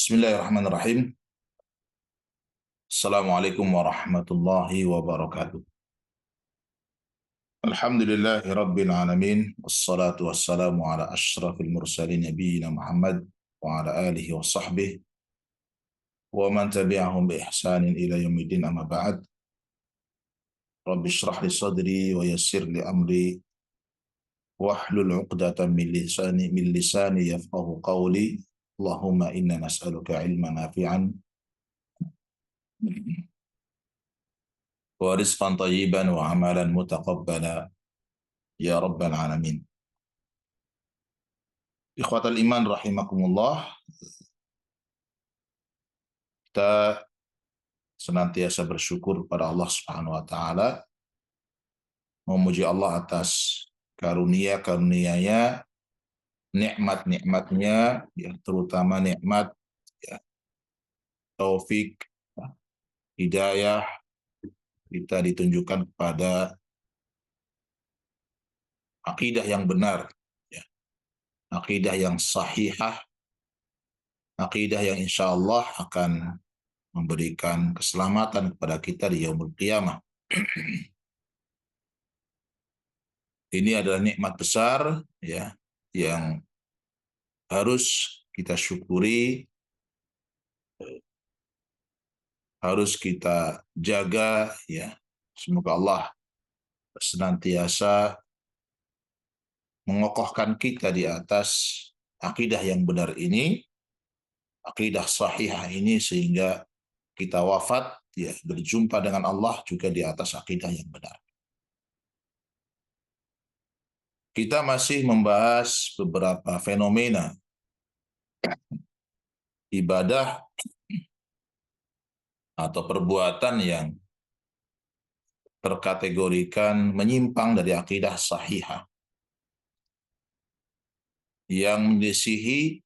Bismillahirrahmanirrahim. Assalamualaikum warahmatullahi wabarakatuh. Alhamdulillahi rabbil alamin. Wassalatu wassalamu ala ashrafil mursalin nabiyina Muhammad wa ala alihi wa sahbihi wa man tabi'ahum bi ihsanin ila yaumiddin, amma ba'd. Rabbi shrah li sadri wa yassir li amri wahlul 'uqdatam min lisani yafqahu qawli. Allahumma inna nas'aluka ilman nafi'an wa rizqan tayyiban wa amalan mutaqabbala ya rabbal alamin. Ikhwatal iman rahimakumullah, kita senantiasa bersyukur pada Allah Subhanahu wa taala, memuji Allah atas karunia-karunia-Nya, nikmat-nikmatnya, ya, terutama nikmat, ya, taufik, ya, hidayah, kita ditunjukkan kepada akidah yang benar, ya, akidah yang sahihah, akidah yang insya Allah akan memberikan keselamatan kepada kita di yaumul qiyamah. Ini adalah nikmat besar, ya, yang harus kita syukuri, harus kita jaga, ya. Semoga Allah senantiasa mengokohkan kita di atas akidah yang benar ini, akidah sahihah ini, sehingga kita wafat, ya, berjumpa dengan Allah juga di atas akidah yang benar. Kita masih membahas beberapa fenomena ibadah atau perbuatan yang terkategorikan menyimpang dari akidah sahihah, yang menyelisihi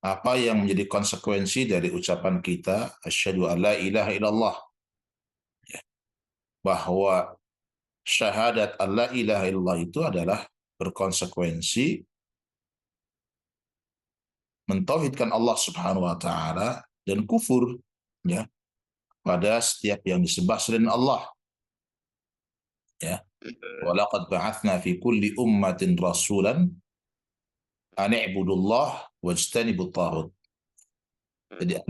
apa yang menjadi konsekuensi dari ucapan kita asyhadu an la ilaha illallah, ya, bahwa syahadat an la ilaha illallah itu adalah berkonsekuensi mentauhidkan Allah Subhanahu wa taala dan kufur, ya, pada setiap yang disembah selain Allah, ya. Walaqad ba'atsna fi kulli ummatin rasulan an i'budullah wajtanibut taghut. Jadi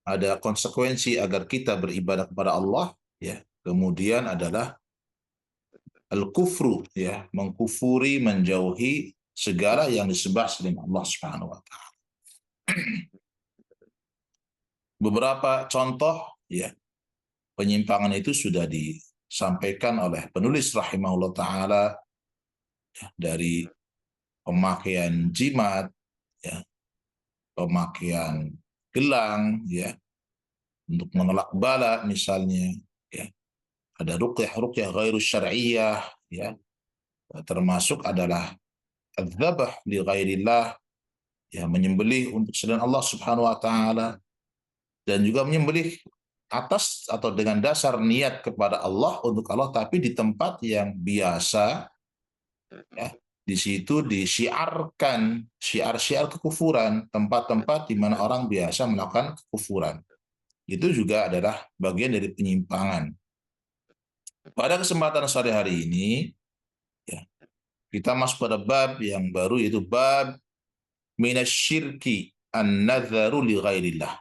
ada konsekuensi agar kita beribadah kepada Allah, ya. Kemudian adalah al-kufru, ya, mengkufuri, menjauhi segala yang disembah selain Allah Subhanahu wa taala. Beberapa contoh, ya, penyimpangan itu sudah disampaikan oleh penulis rahimahullah taala, ya, dari pemakaian jimat, ya, pemakaian gelang, ya, untuk menolak bala misalnya, ya. Ada ruqyah ghairu syar'iyyah, ya, termasuk adalah adzabah li ghairillah, ya, menyembelih untuk selain Allah Subhanahu wa taala, dan juga menyembelih atas atau dengan dasar niat kepada Allah, untuk Allah, tapi di tempat yang biasa, ya. Di situ disiarkan syiar-syiar kekufuran, tempat-tempat di mana orang biasa melakukan kekufuran. Itu juga adalah bagian dari penyimpangan. Pada kesempatan sore hari ini, ya, kita masuk pada bab yang baru, yaitu bab minasyirki an-nadharu li ghairillah.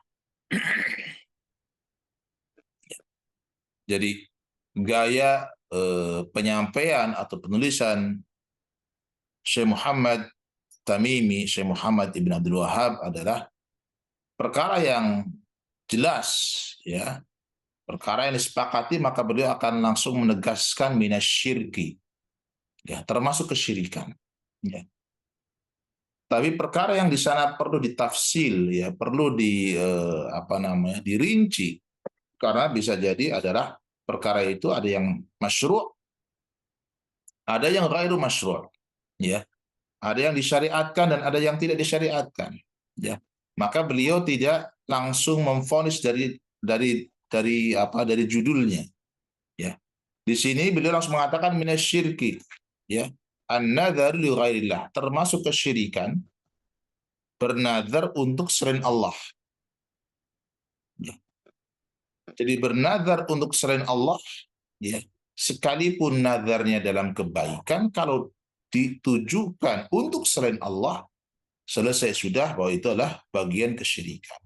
Jadi gaya penyampaian atau penulisan Syekh Muhammad Tamimi, Syekh Muhammad Ibn Abdul Wahhab adalah perkara yang jelas, ya, perkara yang disepakati, maka beliau akan langsung menegaskan minasyirki, ya, termasuk kesyirikan, ya. Tapi perkara yang di sana perlu ditafsil, ya, perlu dirinci, karena bisa jadi adalah perkara itu ada yang masyru', ada yang ghairu masyru', ya. Ada yang disyariatkan dan ada yang tidak disyariatkan, ya. Maka beliau tidak langsung memvonis dari judulnya, ya. Di sini beliau langsung mengatakan minasyirki, ya, an-nadhar li ghairillah, termasuk kesyirikan, bernazar untuk selain Allah. Ya. Jadi bernazar untuk selain Allah, ya, sekalipun nazarnya dalam kebaikan, kalau ditujukan untuk selain Allah, selesai sudah bahwa itu adalah bagian kesyirikan.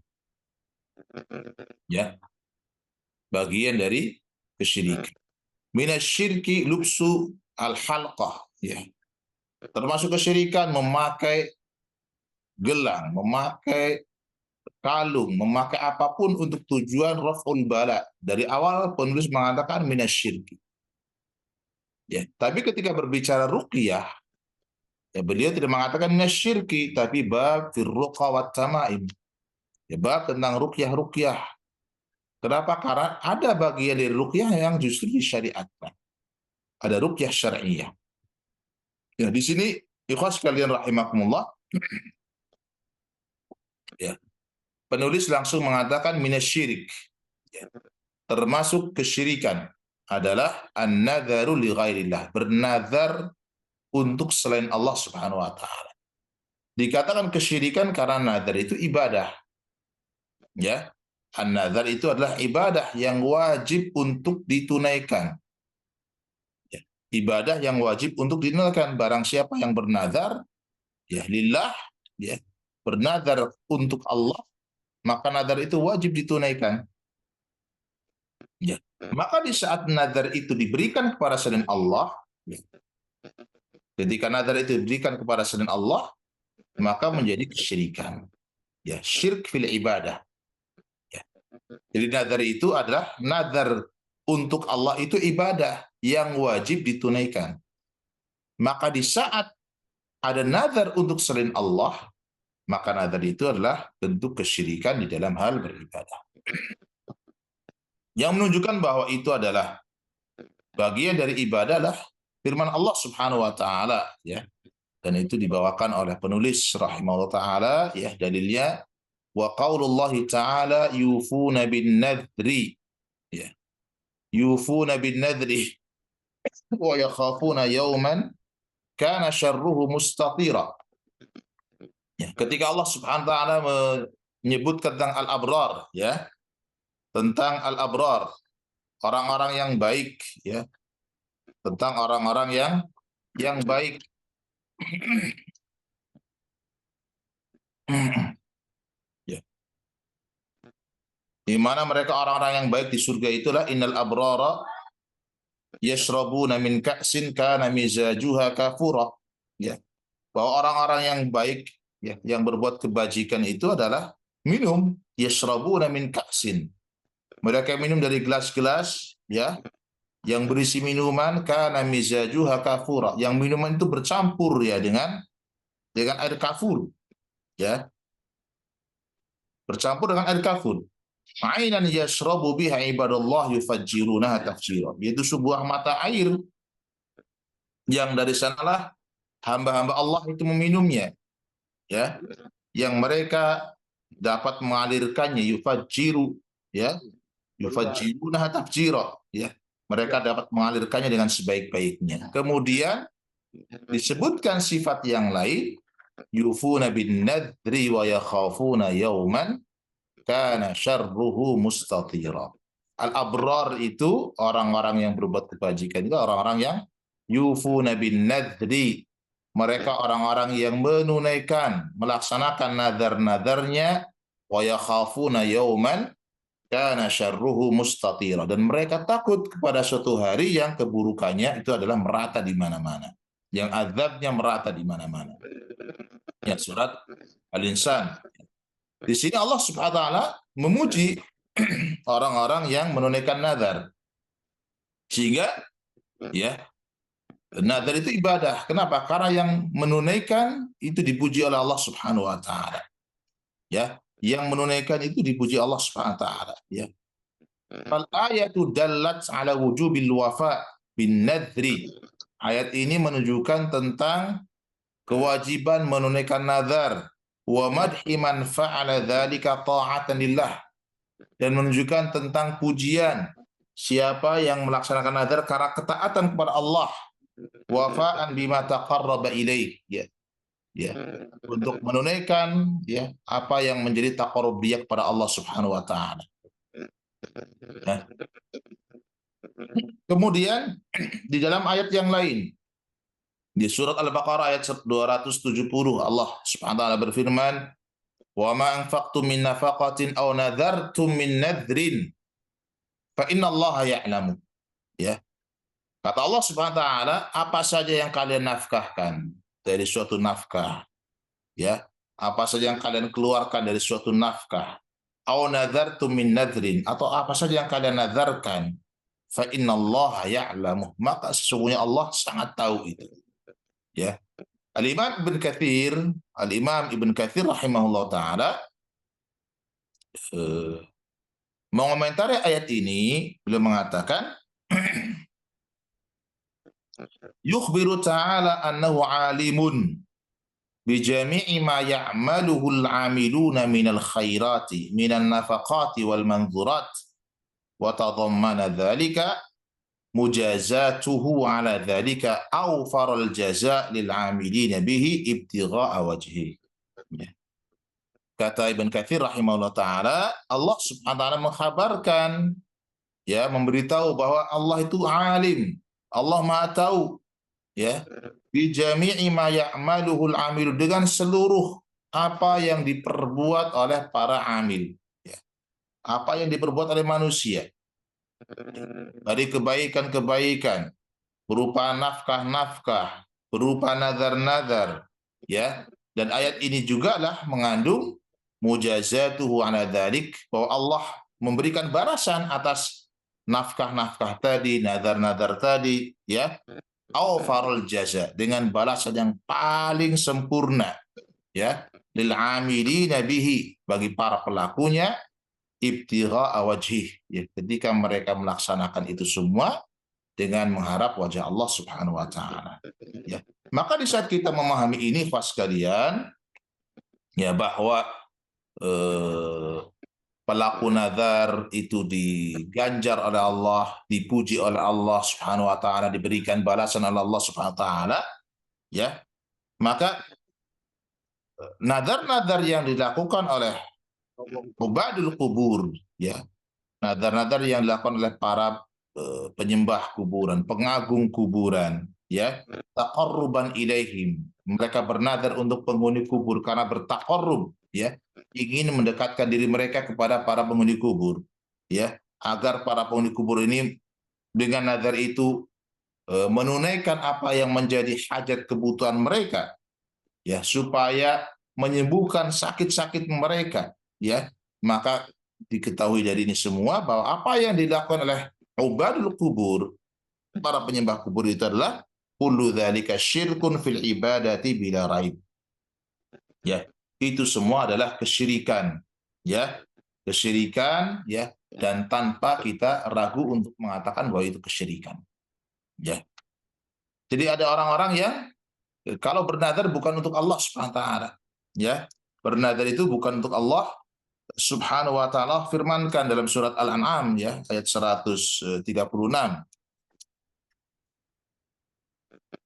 Ya, bagian dari kesyirikan. Minasyirki lubsu al-halqah. Ya. Termasuk kesyirikan memakai gelang, memakai kalung, memakai apapun untuk tujuan raf'ul bala. Dari awal penulis mengatakan minasyirki. Ya, tapi ketika berbicara ruqyah, ya beliau tidak mengatakan minasyirki, tapi bab firruqa wat tamaim. Ya, bab tentang ruqyah-ruqyah. Kenapa? Karena ada bagian dari ruqyah yang justru disyariatkan. Ada ruqyah syar'iyah. Ya, di sini ikhwas sekalian rahimakumullah, ya, penulis langsung mengatakan minasyirik. Ya, termasuk kesyirikan adalah an-nadharu li ghairillah, bernazar untuk selain Allah Subhanahu wa taala. Dikatakan kesyirikan karena nazar itu ibadah. Ya. An-nazar itu adalah ibadah yang wajib untuk ditunaikan. Ya. Ibadah yang wajib untuk ditunaikan. Barang siapa yang bernazar, ya lillah, ya, bernazar untuk Allah, maka nazar itu wajib ditunaikan. Ya. Maka di saat nazar itu diberikan kepada selain Allah, ya, ketika nazar itu diberikan kepada selain Allah, maka menjadi kesyirikan. Ya, syirk fil ibadah. Ya. Jadi nazar itu adalah nazar untuk Allah itu ibadah yang wajib ditunaikan. Maka di saat ada nazar untuk selain Allah, maka nazar itu adalah bentuk kesyirikan di dalam hal beribadah. Yang menunjukkan bahwa itu adalah bagian dari ibadah adalah firman Allah Subhanahu wa taala, ya. Dan itu dibawakan oleh penulis rahimahullah taala, ya, dalilnya wa qaulullahi ta'ala yufuna bin nadri, ya, yufuna bin nadri wa yakhafuna yawman kana syarruhu mustatira. Ya, ketika Allah Subhanahu wa taala menyebut tentang al-abrar, ya, tentang al-abrar, orang-orang yang baik, ya, tentang orang-orang yang baik. Ya. Di mana mereka orang-orang yang baik di surga itulah innal abrara yashrabuna min ka'sin kana mizajuha kafura. Ya. Bahwa orang-orang yang baik, ya, yang berbuat kebajikan itu adalah minum, yashrabuna min ka'sin. Mereka minum dari gelas-gelas, ya, yang berisi minuman kana mizajuha kafura. Yang minuman itu bercampur, ya, dengan air kafur, ya. Bercampur dengan air kafur. Ainan yashrabu biha ibadallah yufajjirunaha tafjira. Yaitu sebuah mata air yang dari sanalah hamba-hamba Allah itu meminumnya, ya, yang mereka dapat mengalirkannya, yufajjiru, ya, yufajjirunaha tafjira, ya, mereka dapat mengalirkannya dengan sebaik-baiknya. Kemudian disebutkan sifat yang lain, yufuna bin nadri wa yakhafuna yawman kana syarruhu mustatira. Al-abrar itu orang-orang yang berbuat kebajikan, itu orang-orang yang yufuna bin nadri. Mereka orang-orang yang menunaikan, melaksanakan nazar-nazarnya, wa yakhafuna yauman kana syarruhu mustatira, dan mereka takut kepada suatu hari yang keburukannya itu adalah merata di mana-mana, yang azabnya merata di mana-mana. Ya, surat Al-Insan. Di sini Allah Subhanahu wa taala memuji orang-orang yang menunaikan nazar. Sehingga, ya, nazar itu ibadah. Kenapa? Karena yang menunaikan itu dipuji oleh Allah Subhanahu wa taala. Ya, yang menunaikan itu dipuji Allah Subhanahu wa taala, ya. Fal ayatu dallat ala wujubil wafa bin nadri. Ayat ini menunjukkan tentang kewajiban menunaikan nazar, wa madhi man fa'ala dzalika ta'atan lillah, dan menunjukkan tentang pujian siapa yang melaksanakan nazar karena ketaatan kepada Allah, wafa'an bima taqarraba ilaih, ya, ya, untuk menunaikan ya apa yang menjadi taqarrub dia kepada Allah Subhanahu wa taala. Ya. Kemudian di dalam ayat yang lain di surat Al-Baqarah ayat 270 Allah Subhanahu wa taala berfirman, "Wa ma anfaqtum min nafaqatin aw nadhartum min nadhrin fa innallaha ya'lamu." Ya. Kata Allah Subhanahu wa taala, apa saja yang kalian nafkahkan dari suatu nafkah, ya. Apa saja yang kalian keluarkan dari suatu nafkah, aw nadhartum min nadhrin, atau apa saja yang kalian nazarkan, fa innallaha ya'lamu, maka sesungguhnya Allah sangat tahu itu. Ya. Al-Imam Ibn Katsir rahimahullah taala mengomentari ayat ini, beliau mengatakan yukhbiru ta'ala annahu alimun bijami'i ma ya'maluhu al-'amiluna minal khairati minan nafaqati wal manzurat wa tadammana dzalika mujazatuhu ala dzalika awfaral jaza' lil 'amilina bihi ibtigha'a wajhi. Kata Ibn Katsir rahimahullah taala, Allah Subhanahu wa taala mengkhabarkan, ya, memberitahu bahwa Allah itu alim, Allah Maha tahu, ya, bi jami'i ma ya'maluhul amil, dengan seluruh apa yang diperbuat oleh para amil, ya, apa yang diperbuat oleh manusia dari kebaikan-kebaikan berupa nafkah-nafkah, berupa nazar-nazar, ya. Dan ayat ini juga lah mengandung mujazatuhu ala dzalik, bahwa Allah memberikan balasan atas nafkah-nafkah tadi, nazar-nazar tadi, ya, awfarul jaza, dengan balasan yang paling sempurna, ya, lil amilina bihi, bagi para pelakunya, ibtigha'a wajhih, ya, ketika mereka melaksanakan itu semua dengan mengharap wajah Allah Subhanahu wa taala. Ya. Maka di saat kita memahami ini, pas sekalian, ya, bahwa pelaku nazar itu diganjar oleh Allah, dipuji oleh Allah Subhanahu wa taala, diberikan balasan oleh Allah Subhanahu wa taala, ya. Maka nazar-nazar yang dilakukan oleh ubadul kubur, ya, nazar-nazar yang dilakukan oleh para penyembah kuburan, pengagung kuburan, ya, taqarruban ilaihim, mereka bernazar untuk penghuni kubur karena bertaqarrub, ya, ingin mendekatkan diri mereka kepada para penghuni kubur, ya, agar para penghuni kubur ini dengan nazar itu menunaikan apa yang menjadi hajat kebutuhan mereka, ya, supaya menyembuhkan sakit-sakit mereka, ya. Maka diketahui dari ini semua bahwa apa yang dilakukan oleh ubadul kubur, para penyembah kubur, itu adalah kullu dzalika syirkun fil ibadati bila raib. Ya, itu semua adalah kesyirikan, ya. Kesyirikan, ya, dan tanpa kita ragu untuk mengatakan bahwa itu kesyirikan. Ya. Jadi ada orang-orang yang kalau bernazar bukan untuk Allah Subhanahu wa taala, ya. Bernazar itu bukan untuk Allah Subhanahu wa taala, firmankan dalam surat Al-An'am, ya, ayat 136,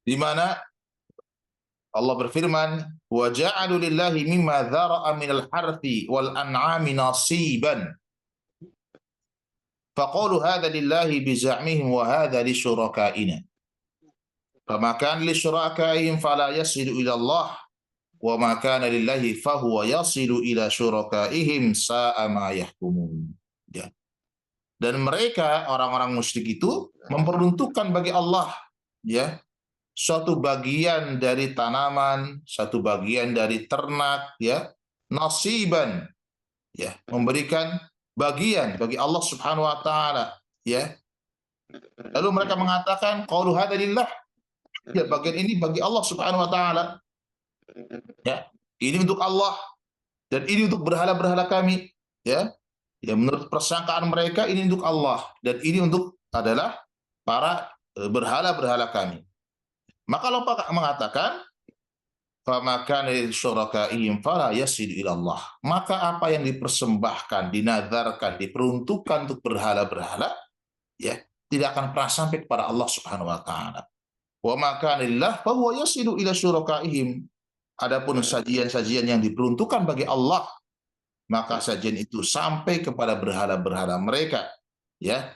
di mana Allah berfirman, wa ja'alu lillahi mimma dzara'a minal harthi wal an'ami nasiban faqalu hadza lillahi bi za'mihim wa hadza li syurakaina fama kana li syurakaihim fala yasilu ila Allah wa ma kana lillahi fahuwa yasilu ila syurakaihim sa'a ma yahkumun. Ya. Dan mereka, orang-orang musyrik itu, memperuntukkan bagi Allah, ya, suatu bagian dari tanaman, satu bagian dari ternak, ya, nasiban, ya, memberikan bagian bagi Allah Subhanahu wa taala, ya. Lalu mereka mengatakan qaulu hadza lillah, ya, bagian ini bagi Allah Subhanahu wa taala, ya. Ini untuk Allah dan ini untuk berhala-berhala kami, ya. Ya, menurut persangkaan mereka ini untuk Allah dan ini untuk adalah para berhala-berhala kami. Maka Allah mengatakan, "Fama kana lisyurakaihim fala yasilu ila Allah." Maka apa yang dipersembahkan, dinazarkan, diperuntukkan untuk berhala-berhala, ya, tidak akan pernah sampai kepada Allah Subhanahu wa taala. Wa ma kana lillah fa huwa yasilu ila syurakaihim. Adapun sajian-sajian yang diperuntukkan bagi Allah, maka sajian itu sampai kepada berhala-berhala mereka. Ya,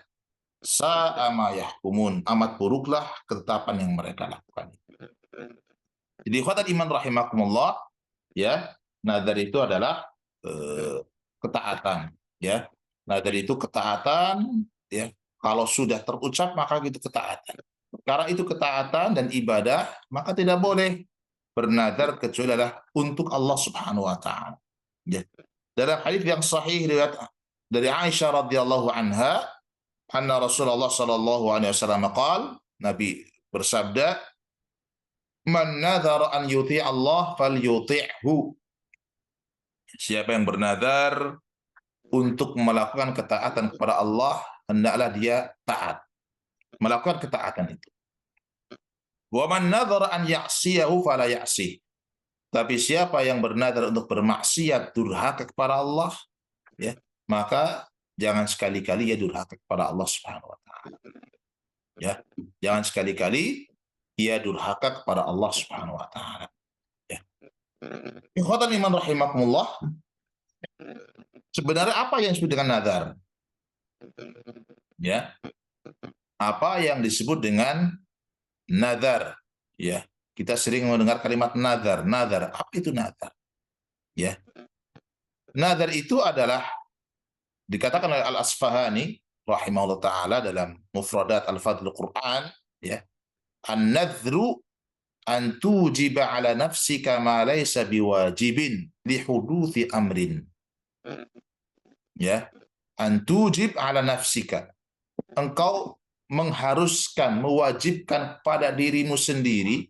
sa'ama yahkumun, amat buruklah ketetapan yang mereka lakukan. Jadi ikhwatal iman rahimakumullah, ya, nazar itu adalah ketaatan, ya. Nazar itu ketaatan, ya. Kalau sudah terucap maka itu ketaatan. Karena itu ketaatan dan ibadah, maka tidak boleh bernazar kecuali adalah untuk Allah Subhanahu wa taala. Ya. Dalam hadis yang sahih riwayat dari Aisyah radhiyallahu anha, anna Rasulullah sallallahu alaihi wasallam qaal, Nabi bersabda, "Man nadhara an yuti' Allah falyuti'hu." Siapa yang bernazar untuk melakukan ketaatan kepada Allah, hendaklah dia taat, melakukan ketaatan itu. Wa man nadhara an ya'siyahu fala ya'sih. Tapi siapa yang bernazar untuk bermaksiat, durhaka kepada Allah, ya, maka jangan sekali-kali ia durhaka kepada Allah Subhanahu wa taala. Ya, jangan sekali-kali ia durhaka kepada Allah Subhanahu wa taala. Ya. Ikhwatan iman rahimakumullah, sebenarnya apa yang disebut dengan nazar? Ya, apa yang disebut dengan nazar? Ya, kita sering mendengar kalimat nazar. Nazar, apa itu nazar? Ya, nazar itu adalah dikatakan oleh Al-Asfahani rahimahullah taala dalam Mufradat Al-Fadl Quran, ya, an-nadhru an tujiba ala nafsika ma laysa biwajibin li huduthi amrin. Ya, an tujib ala nafsika, engkau mengharuskan, mewajibkan pada dirimu sendiri,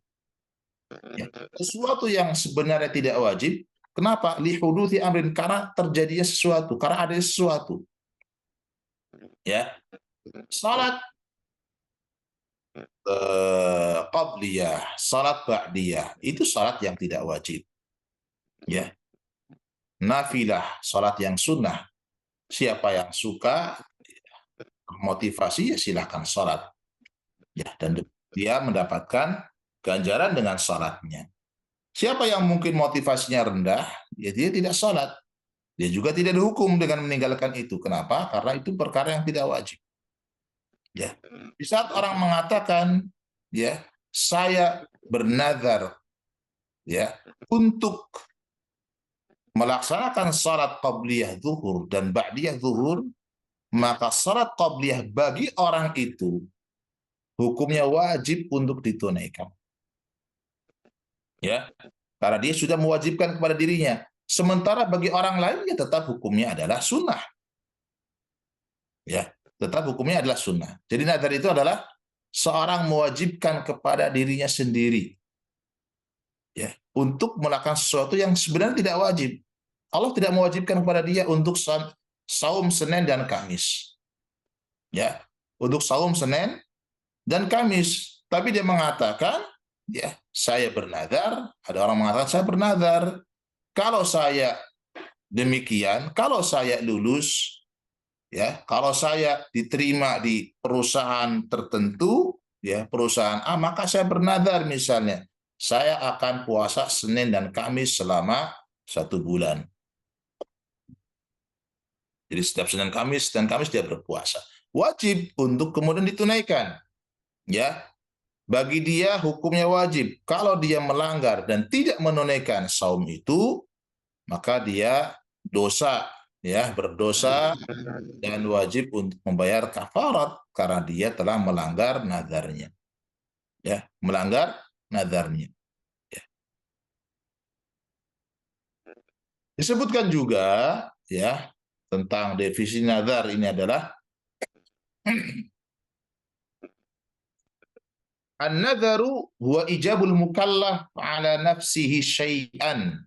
ya, sesuatu yang sebenarnya tidak wajib. Kenapa? Li huduthi amrin, karena terjadinya sesuatu, karena ada sesuatu. Ya, salat qabliyah, salat ba'diyah, itu salat yang tidak wajib. Ya, nafilah, salat yang sunnah. Siapa yang suka, motivasi, ya silahkan salat. Ya, dan dia mendapatkan ganjaran dengan salatnya. Siapa yang mungkin motivasinya rendah, ya dia tidak salat. Dia juga tidak dihukum dengan meninggalkan itu. Kenapa? Karena itu perkara yang tidak wajib. Ya, di saat orang mengatakan, ya, saya bernazar, ya, untuk melaksanakan salat qabliyah zuhur dan ba'diyah zuhur, maka salat qabliyah bagi orang itu hukumnya wajib untuk ditunaikan. Ya, karena dia sudah mewajibkan kepada dirinya. Sementara bagi orang lain, ya tetap hukumnya adalah sunnah. Ya, tetap hukumnya adalah sunnah. Jadi nazar itu adalah seorang mewajibkan kepada dirinya sendiri, ya, untuk melakukan sesuatu yang sebenarnya tidak wajib. Allah tidak mewajibkan kepada dia untuk saum Senin dan Kamis. Ya, untuk saum Senin dan Kamis. Tapi dia mengatakan, ya, saya bernazar, ada orang mengatakan saya bernazar, kalau saya demikian, kalau saya lulus, ya, kalau saya diterima di perusahaan tertentu, ya, perusahaan A, maka saya bernazar misalnya, saya akan puasa Senin dan Kamis selama 1 bulan. Jadi setiap Senin Kamis dan Kamis dia berpuasa. Wajib untuk kemudian ditunaikan. Ya, bagi dia hukumnya wajib. Kalau dia melanggar dan tidak menunaikan saum itu, maka dia dosa, ya, berdosa dan wajib untuk membayar kafarat karena dia telah melanggar nazarnya. Ya, melanggar nazarnya. Ya. Disebutkan juga, ya, tentang definisi nazar ini adalah an-nadharu huwa ijabul mukallaf ala nafsihi syai'an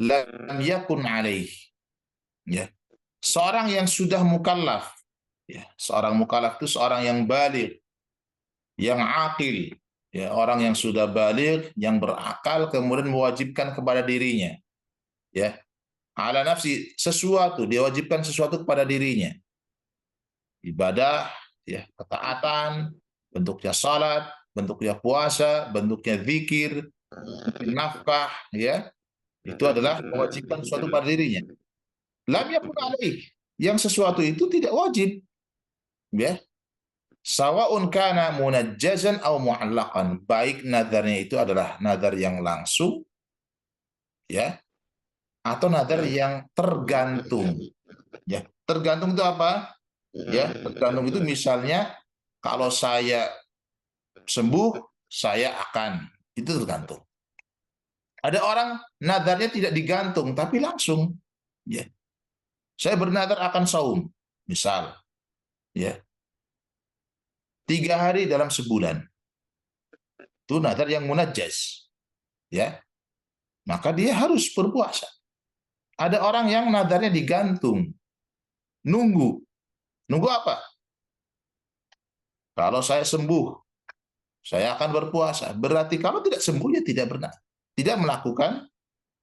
lam yakun alaih. Ya. Seorang yang sudah mukallaf, ya, seorang mukallaf itu seorang yang baligh, yang akil, ya, orang yang sudah baligh, yang berakal, kemudian mewajibkan kepada dirinya, ya, ala nafsi, sesuatu, dia wajibkan sesuatu kepada dirinya, ibadah, ya, ketaatan, bentuknya salat, bentuknya puasa, bentuknya zikir, nafkah, ya, itu adalah kewajiban suatu pada dirinya. Lam yakun alaih, yang sesuatu itu tidak wajib, ya. Sawaun kana munajjazan aw mu'allaqan, baik nadarnya itu adalah nadar yang langsung, ya, atau nadar yang tergantung. Ya, tergantung itu apa? Ya, tergantung itu misalnya kalau saya sembuh, saya akan. Itu tergantung. Ada orang nadarnya tidak digantung, tapi langsung. Ya, saya bernadar akan saum, misal, ya, 3 hari dalam sebulan. Itu nadar yang munajjaz, ya. Maka dia harus berpuasa. Ada orang yang nadarnya digantung, nunggu. Nunggu apa? Kalau saya sembuh, saya akan berpuasa. Berarti kalau tidak sembuh, ya tidak melakukan,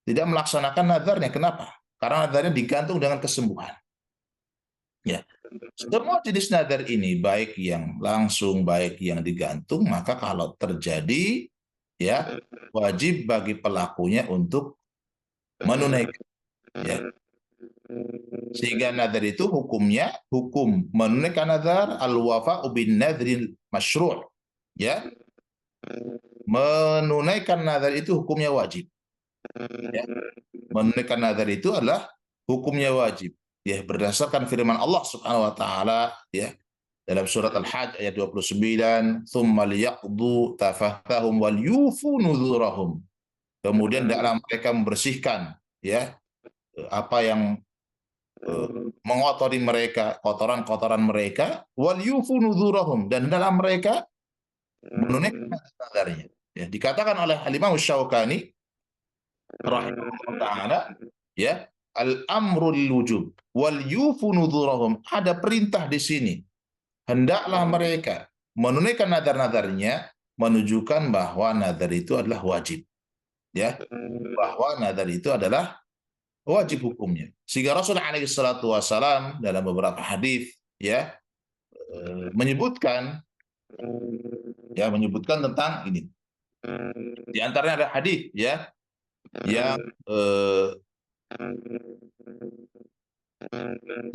tidak melaksanakan nadarnya. Kenapa? Karena nadarnya digantung dengan kesembuhan. Ya, semua jenis nadar ini, baik yang langsung, baik yang digantung, maka kalau terjadi, ya, wajib bagi pelakunya untuk menunaikan. Ya, sehingga nadar itu hukumnya, hukum menunaikan nadar al-wafa bin nadril masyru'. Ya, menunaikan nadar itu hukumnya wajib. Ya, menunaikan nadar itu adalah hukumnya wajib. Ya, berdasarkan firman Allah Subhanahu wa taala, ya, dalam surat Al-Hajj ayat 29, "Tsumma liyaqdu tafathahum wal yufu nuzurahum." Kemudian dalam mereka membersihkan, ya, apa yang mengotori mereka, kotoran-kotoran mereka, wal yufu nuzurahum, dan dalam mereka menunaikan nadarnya. Ya, dikatakan oleh Al-Imam Syaukani rahimahullah taala, ya, al-amru lil wujub wal yufu nuzurahum, ada perintah di sini, hendaklah mereka menunaikan nadar-nadarnya, menunjukkan bahwa nadar itu adalah wajib, ya, bahwa nadar itu adalah wajib hukumnya. Sehingga Rasul alaihi salatu wasalam dalam beberapa hadis, ya, menyebutkan, ya, menyebutkan tentang ini. Di antaranya ada hadis, ya, yang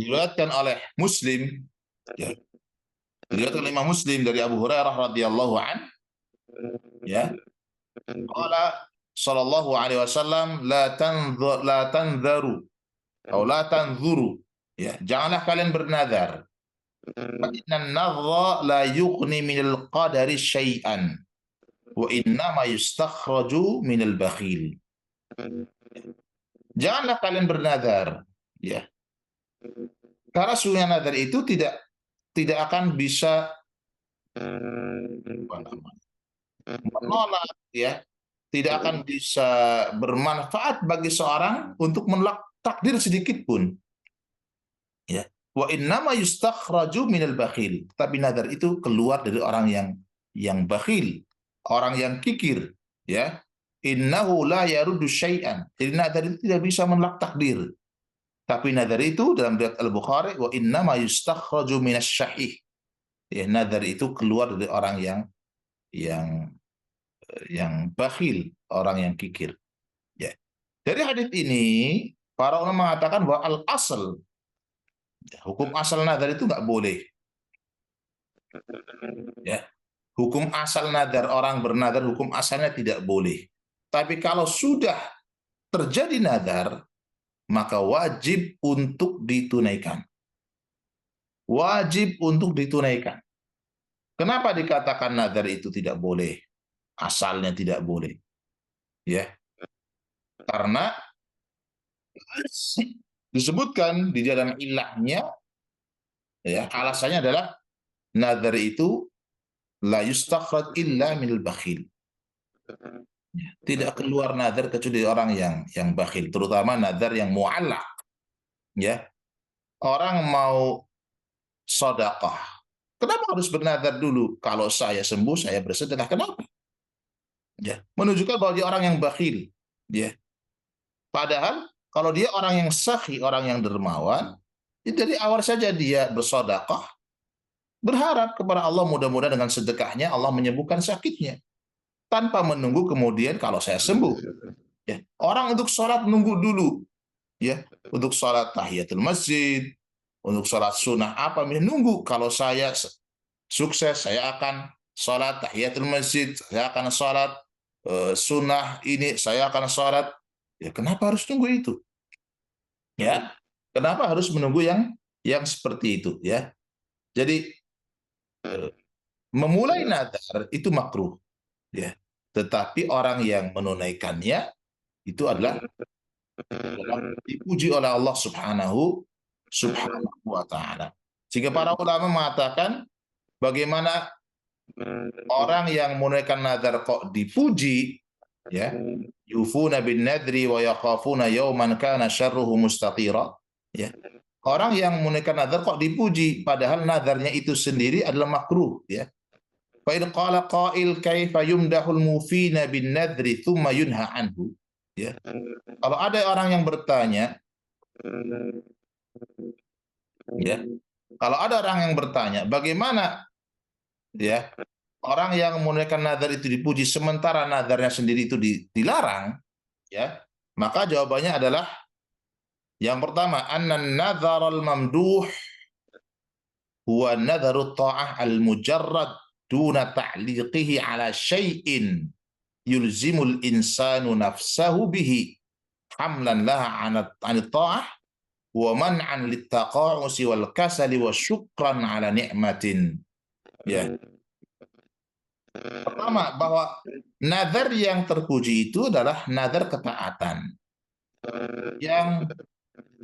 diriwayatkan oleh Muslim, ya, diriwayatkan oleh Imam Muslim dari Abu Hurairah radhiyallahu an, ya, qala sallallahu alaihi wasallam, la tanzaru atau la tanzuru, ya, janganlah kalian bernazar, fa inna nadha la yughni minal qadari syai'an wa inna ma yustakhraju minal bakhil. Janganlah kalian bernazar, ya, karena sungguhnya nazar itu tidak akan bisa menolak, ya, tidak akan bisa bermanfaat bagi seorang untuk menolak takdir sedikit pun. Ya. Wa innama yustakhraju minal bakhil. Tapi nazar itu keluar dari orang yang bakhil, orang yang kikir, ya. Innahu la yaruddu syai'an. Jadi nazar itu tidak bisa menolak takdir. Tapi nazar itu dalam riwayat Al-Bukhari, wa innama yustakhraju minas syahih. Ya, nazar itu keluar dari orang yang yang bakhil, orang yang kikir. Ya. Dari hadis ini, para ulama mengatakan bahwa al-asal, hukum asal nadar itu nggak boleh. Ya. Hukum asal nadar, orang bernadar, hukum asalnya tidak boleh. Tapi kalau sudah terjadi nadar, maka wajib untuk ditunaikan. Wajib untuk ditunaikan. Kenapa dikatakan nadar itu tidak boleh? Asalnya tidak boleh. Ya. Karena disebutkan di dalam ilahnya, ya, alasannya adalah nadar itu la yustakhraj illa minal bakhil. Ya, tidak keluar nadar kecuali orang yang bakhil, terutama nadar yang mu'allaq. Ya, orang mau sedekah, kenapa harus bernadar dulu? Kalau saya sembuh, saya bersedekah. Kenapa? Ya, menunjukkan bahwa dia orang yang bakhil. Ya, padahal kalau dia orang yang sakhi, orang yang dermawan, dari awal saja dia bersedekah, berharap kepada Allah, mudah-mudahan dengan sedekahnya Allah menyembuhkan sakitnya. tanpa menunggu kemudian kalau saya sembuh. Ya, orang untuk sholat nunggu dulu, ya, untuk sholat tahiyatul masjid, untuk sholat sunnah apa, nunggu. Kalau saya sukses, saya akan sholat tahiyatul masjid, saya akan sholat sunnah ini, saya akan sholat. Ya, kenapa harus tunggu itu? Ya, kenapa harus menunggu yang seperti itu? Ya, jadi memulai nazar itu makruh, ya. Tetapi orang yang menunaikannya itu adalah dipuji oleh Allah Subhanahu wa taala. Sehingga para ulama mengatakan bagaimana orang yang menunaikan nazar kok dipuji, ya. Yufuna bin nadri wa yakhafuna yawman kana syarruhu mustatira, ya. Orang yang menunaikan nazar kok dipuji padahal nazarnya itu sendiri adalah makruh, ya. Fa in qala qail kaifa yumdahul mufina bin nadri thumma yunha anhu, ya. Kalau ada orang yang bertanya, ya. Kalau ada orang yang bertanya, bagaimana, ya, orang yang menunaikan nazar itu dipuji sementara nazarnya sendiri itu dilarang, ya. Maka jawabannya adalah yang pertama, annan nadharal mamduh huwa nadharut ta'ah al-mujarrad duna ta'liqihi ala syai'in yulzimul insanu nafsahu bihi hamlan laha 'anil ta'ah wa man'an littaqa'usi wal kasali wa syukran ala ni'matin. Ya. Pertama, bahwa nazar yang terpuji itu adalah nazar ketaatan yang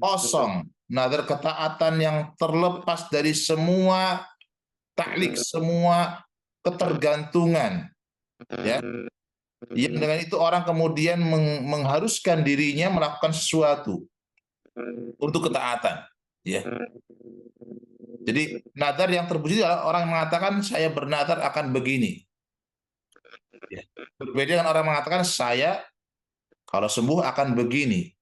kosong, nazar ketaatan yang terlepas dari semua taklik, semua ketergantungan, ya. Yang dengan itu orang kemudian mengharuskan dirinya melakukan sesuatu untuk ketaatan, ya. Jadi nazar yang terpuji adalah orang yang mengatakan saya bernazar akan begini, ya. Berbeda dengan orang mengatakan saya kalau sembuh akan begini,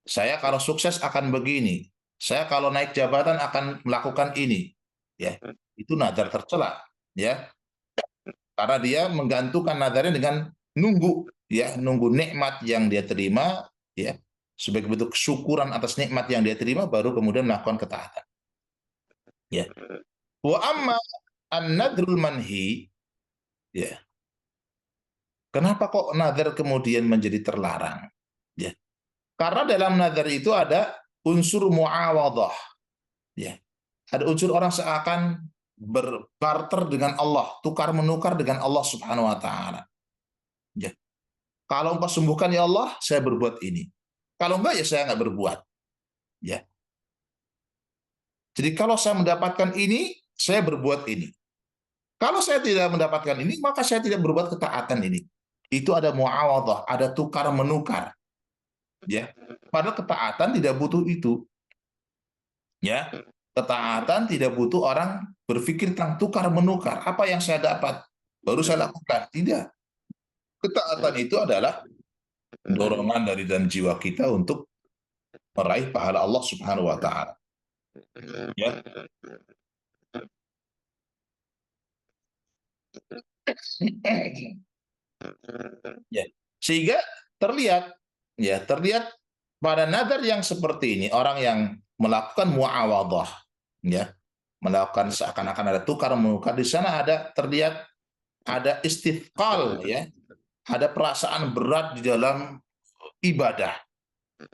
saya kalau sukses akan begini, saya kalau naik jabatan akan melakukan ini, ya. Itu nazar tercela, ya. Karena dia menggantungkan nazarnya dengan nunggu, ya, nunggu nikmat yang dia terima, ya, sebagai bentuk kesyukuran atas nikmat yang dia terima baru kemudian melakukan ketaatan, ya. Wa amma an-nadrul manhi, ya. Kenapa kok nazar kemudian menjadi terlarang? Ya. Karena dalam nazar itu ada unsur muawadhah, ya. Ada unsur orang seakan berbarter dengan Allah, tukar menukar dengan Allah Subhanahu wa taala. Ya. Kalau engkau sembuhkan ya Allah, saya berbuat ini. Kalau enggak ya saya enggak berbuat. Ya. Jadi kalau saya mendapatkan ini, saya berbuat ini. Kalau saya tidak mendapatkan ini, maka saya tidak berbuat ketaatan ini. Itu ada muawadhah, ada tukar menukar. Ya. Padahal ketaatan tidak butuh itu. Ya. Ketaatan tidak butuh orang berpikir tentang tukar menukar. Apa yang saya dapat baru saya lakukan. Tidak. Ketaatan itu adalah dorongan dari dalam jiwa kita untuk meraih pahala Allah Subhanahu wa taala. Ya. Ya. Sehingga terlihat, ya, terlihat pada nazar yang seperti ini orang yang melakukan muawadhah, ya, melakukan seakan-akan ada tukar menukar, di sana ada terlihat ada istithqal, ya, ada perasaan berat di dalam ibadah,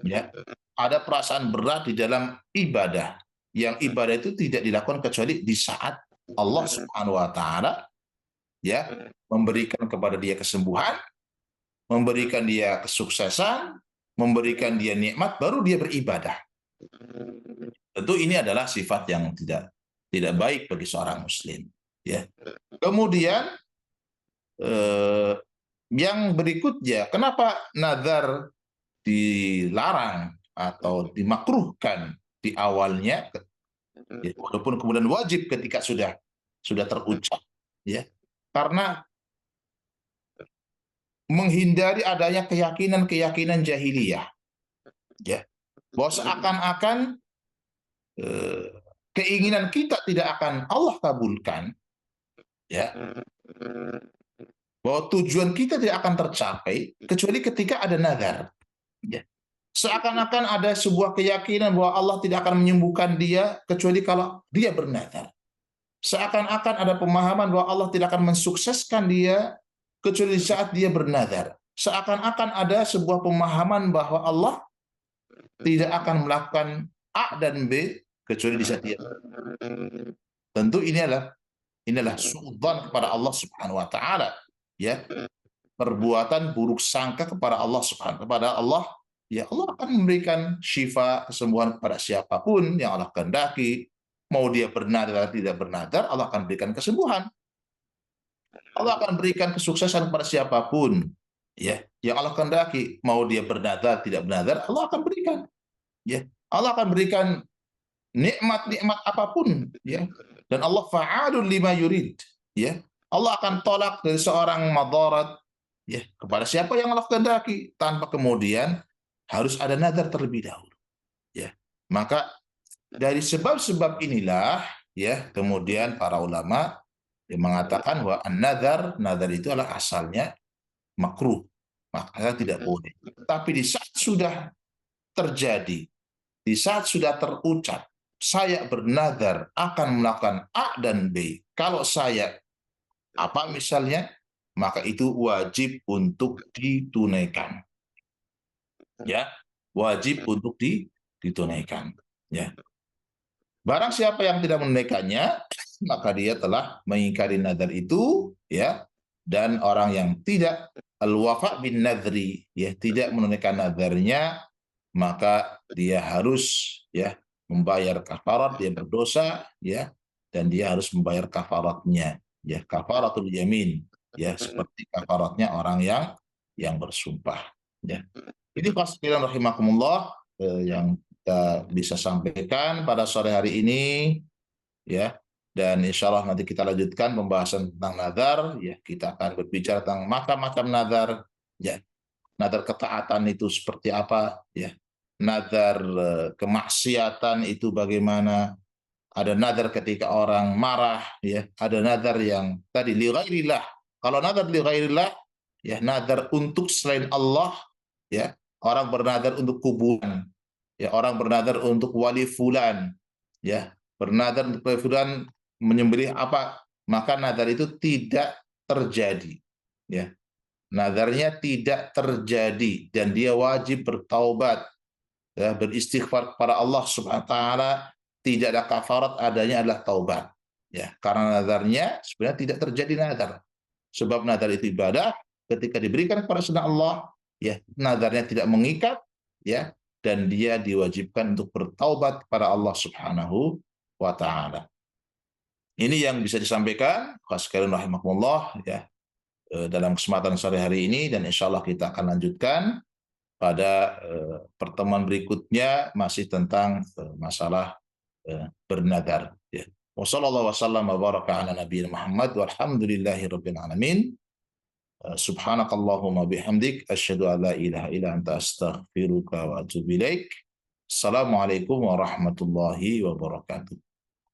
ya, ada perasaan berat di dalam ibadah, yang ibadah itu tidak dilakukan kecuali di saat Allah Subhanahu wa taala, ya, memberikan kepada dia kesembuhan, memberikan dia kesuksesan, memberikan dia nikmat, baru dia beribadah. Tentu ini adalah sifat yang tidak baik bagi seorang muslim, ya. Kemudian yang berikutnya, kenapa nazar dilarang atau dimakruhkan di awalnya, ya, walaupun kemudian wajib ketika sudah terucap, ya. Karena menghindari adanya keyakinan-keyakinan jahiliyah, ya, bahwa seakan-akan keinginan kita tidak akan Allah kabulkan, ya. bahwa tujuan kita tidak akan tercapai kecuali ketika ada nazar. Ya. Seakan-akan ada sebuah keyakinan bahwa Allah tidak akan menyembuhkan dia kecuali kalau dia bernazar. Seakan-akan ada pemahaman bahwa Allah tidak akan mensukseskan dia kecuali saat dia bernazar. Seakan-akan ada sebuah pemahaman bahwa Allah tidak akan melakukan A dan B kecuali di saat dia. Tentu inilah suudzon kepada Allah Subhanahu wa taala, ya. Perbuatan buruk sangka kepada Allah Subhanahu kepada Allah, ya Allah akan memberikan syifa, kesembuhan kepada siapapun yang Allah kehendaki. Mau dia bernadar atau tidak bernadar, Allah akan berikan kesembuhan. Allah akan berikan kesuksesan kepada siapapun, ya, yang Allah kehendaki. Mau dia bernadar tidak bernadar, Allah akan berikan, ya. Allah akan berikan nikmat-nikmat apapun, ya. Dan Allah fa'alun lima yurid, ya. Allah akan tolak dari seorang madarat, ya, kepada siapa yang Allah kehendaki tanpa kemudian harus ada nazar terlebih dahulu, ya. Maka dari sebab-sebab inilah, ya, kemudian para ulama yang mengatakan bahwa nazar itu adalah asalnya makruh, maka tidak boleh. Tapi di saat sudah terjadi, di saat sudah terucap, saya bernazar akan melakukan A dan B. Kalau saya apa misalnya, maka itu wajib untuk ditunaikan. Ya, wajib untuk ditunaikan. Ya. Barang siapa yang tidak menunaikannya, maka dia telah mengingkari nazar itu, ya. Dan orang yang tidak al-wafa bin nadri, ya, tidak menunaikan nazarnya, maka dia harus, ya, membayar kafarat, dia berdosa, ya, dan dia harus membayar kafaratnya, ya, kafaratul yamin, ya, seperti kafaratnya orang yang bersumpah, ya. Ini qasidan rahimakumullah yang kita bisa sampaikan pada sore hari ini, ya. Dan insya Allah nanti kita lanjutkan pembahasan tentang nazar, ya. Kita akan berbicara tentang macam-macam nazar, ya. Nazar ketaatan itu seperti apa, ya. Nazar kemaksiatan itu bagaimana? Ada nazar ketika orang marah, ya. Ada nazar yang tadi li ghairillah. Kalau nazar li ghairillah, ya, nazar untuk selain Allah, ya. Orang bernazar untuk kuburan, ya, orang bernazar untuk wali fulan, ya, bernazar untuk wali fulan menyembelih apa, maka nazar itu tidak terjadi, ya. Nazarnya tidak terjadi dan dia wajib bertaubat, ya, beristighfar kepada Allah Subhanahu wa taala. Tidak ada kafarat, adanya adalah taubat, ya, karena nazarnya sebenarnya tidak terjadi nazar. Sebab nazar itu ibadah, ketika diberikan kepada selain Allah, ya, nazarnya tidak mengikat, ya, dan dia diwajibkan untuk bertaubat kepada Allah Subhanahu wa taala. Ini yang bisa disampaikan, sekalian rahimakumullah, ya, dalam kesempatan sore hari ini, dan insya Allah kita akan lanjutkan pada pertemuan berikutnya masih tentang masalah bernadar, ya. Wassallallahu wasallam wa baraka ala nabiyina Muhammad walhamdulillahi rabbil alamin. Subhanakallahumma bihamdik asyhadu an la ilaha illa anta astaghfiruka wa atubu ilaik. Assalamualaikum warahmatullahi wabarakatuh.